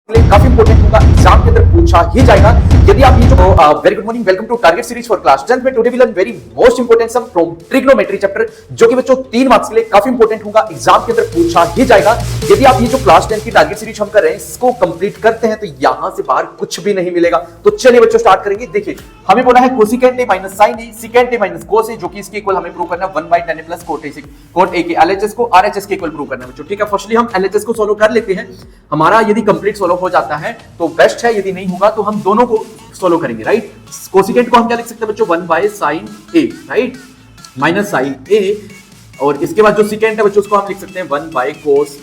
काफी इंपॉर्टेंट होगा, एग्जाम के अंदर पूछा ही जाएगा। यदि आप ये जो very good morning, welcome to target series for class 10th में today we learn very most important sum from trigonometry chapter, जो कि बच्चों 3 मार्क्स के लिए काफी इंपॉर्टेंट होगा, एग्जाम के अंदर पूछा ही जाएगा। यदि आप ये जो क्लास 10 की टारगेट सीरीज हम कर रहे हैं इसको कंप्लीट करते हैं तो यहां से बाहर कुछ भी नहीं मिलेगा। तो चलिए बच्चों स्टार्ट करेंगे। देखिए हमें बोला है cosecant A minus sine A, secant A minus cos A, जो कि इसके इक्वल हमें प्रूव करना है 1/tan a plus cot A के एलएचएस को आरएचएस के इक्वल प्रूव करना है बच्चों। ठीक है, फर्स्टली हम एलएचएस को सोल्व कर लेते हैं। हमारा यदि कंप्लीट सोल्व हो जाता है तो बेस्ट है, यदि नहीं होगा तो हम दोनों को सोल्व करेंगे। राइट, कोसिकेंट को हम क्या लिख सकते हैं बच्चों 1/sin a, right, minus sine A, और इसके बाद जो सिकेंट है बच्चों उसको हम लिख सकते हैं 1/cos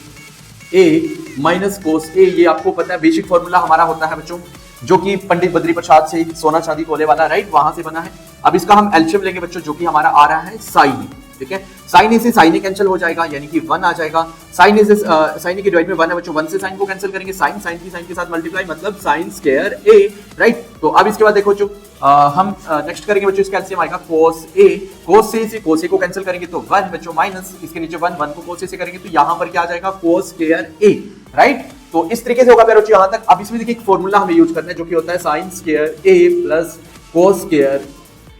a माइनस कोस ए। ये आपको पता है बेसिक फॉर्मूला हमारा होता है बच्चों, जो कि पंडित बद्री प्रसाद से सोना चांदी तोले वाला, राइट, वहां से बना है। अब इसका हम एलसीएम लेंगे बच्चों, जो कि हमारा आ रहा है साइन। ठीक है, साइन ए से साइन ए कैंसिल हो जाएगा, यानी कि 1 आ जाएगा। साइन ए से साइन ए की डिवाइड में 1 है बच्चों, 1 से साइन को कैंसिल करेंगे, साइन साइन के साथ मल्टीप्लाई, मतलब साइन स्क्वायर ए, राइट। तो अब इसके बाद देखो जो हम नेक्स्ट करेंगे बच्चों, इसका एलसीएम आएगा cos a, cos a से cos a को कैंसिल करेंगे तो 1 बच्चों, माइनस इसके नीचे 1 को cos a से करेंगे तो यहां पर क्या आ जाएगा cos स्क्वायर a, राइट। तो इस तरीके से होगा मेरे बच्चों यहां तक। अब इसमें देखिए एक फॉर्मूला हमें यूज करना है, जो कि होता है sin square a plus cos square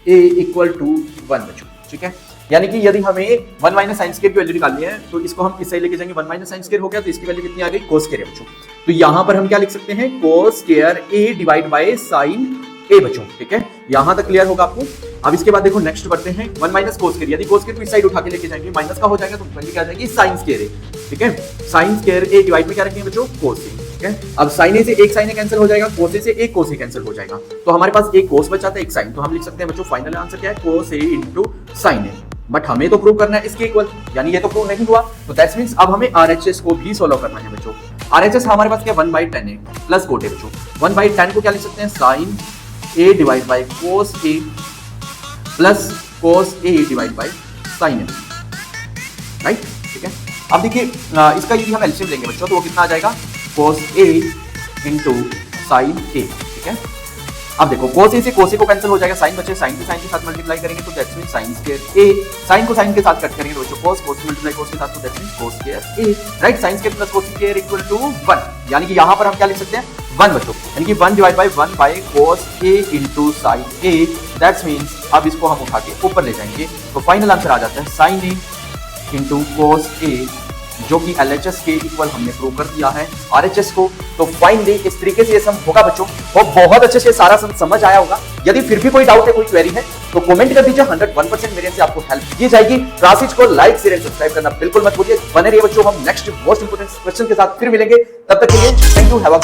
a equal to 1 बच्चों। ठीक है, यानी कि यदि हमें 1 माइनस साइन स्क्वायर की वैल्यू निकालनी है तो इसको हम इससे लेके जाएंगे, 1 माइनस साइन स्क्वायर हो गया तो इसकी वैल्यू कितनी आ गई cos स्क्वायर बच्चों। तो यहां पर हम क्या लिख सकते हैं cos square a divide by sin a बच्चों। ठीक है, यहां तक क्लियर होगा आपको। अब इसके बाद देखो नेक्स्ट बढ़ते हैं 1 माइनस cos स्क्वायर, यदि cos स्क्वायर को इस साइड उठा के लेके जाएंगे माइनस का हो जाएगा तो वैल्यू क्या आ जाएगी sin स्क्वायर a। ठीक है, sin स्क्वायर a डिवाइड में क्या रखेंगे बच्चों cos a। ठीक है, अब sin a से एक sin a कैंसिल हो जाएगा, cos a से एक cos a कैंसिल हो जाएगा, तो हमारे पास एक cos बचा था एक sin, तो हम लिख सकते हैं बच्चों फाइनल आंसर क्या है cos a into sin a। But हमें तो प्रूव करना है इसके इक्वल, यानी ये तो प्रूव नहीं हुआ, तो दैट्स मींस अब हमें आरएचएस को भी सॉल्व करना है बच्चों। आरएचएस हमारे पास क्या 1/tan a plus coat a बच्चों। 1/tan को क्या लिख सकते हैं sin a divide by cos a plus cos a divide by sin a, right. ठीक है, अब देखिए इसका यदि हम एलसीएम लेंगे बच्चों तो वो कितना आ जाएगा cos a into sin a। ठीक है, अब देखो cos a से cos a को कैंसिल हो जाएगा, sin बचे, sin से sin के साथ मल्टीप्लाई करेंगे तो that's mean sin square a, sin को sin के साथ कट करेंगे तो बच्चों cos से मल्टीप्लाई cos के साथ तो that's mean cos square a, right. sin square plus cos square equal to 1, यानी कि यहां पर हम क्या लिख सकते हैं 1 बच्चों, यानी कि 1 divide by 1/cos a into sin a, that's means अब इसको हम उठा के ऊपर ले जाएंगे तो फाइनल आंसर आ जाता है sin a into cos a, जो कि LHS के इक्वल हमने प्रूव कर दिया है RHS को। तो फाइनली इस तरीके से ये सम होगा बच्चों, और बहुत अच्छे से सारा सम समझ आया होगा। यदि फिर भी कोई डाउट है, कोई क्वेरी है तो कमेंट कर दीजिए, 100% मेरे से आपको हेल्प की जाएगी। क्लासेज को लाइक शेयर एंड सब्सक्राइब करना बिल्कुल मत भूलिए। बने रहिए बच्चों, हम नेक्स्ट मोस्ट इंपोर्टेंट क्वेश्चन के साथ फिर मिलेंगे, तब तक के लिए थैंक यू, हैव अ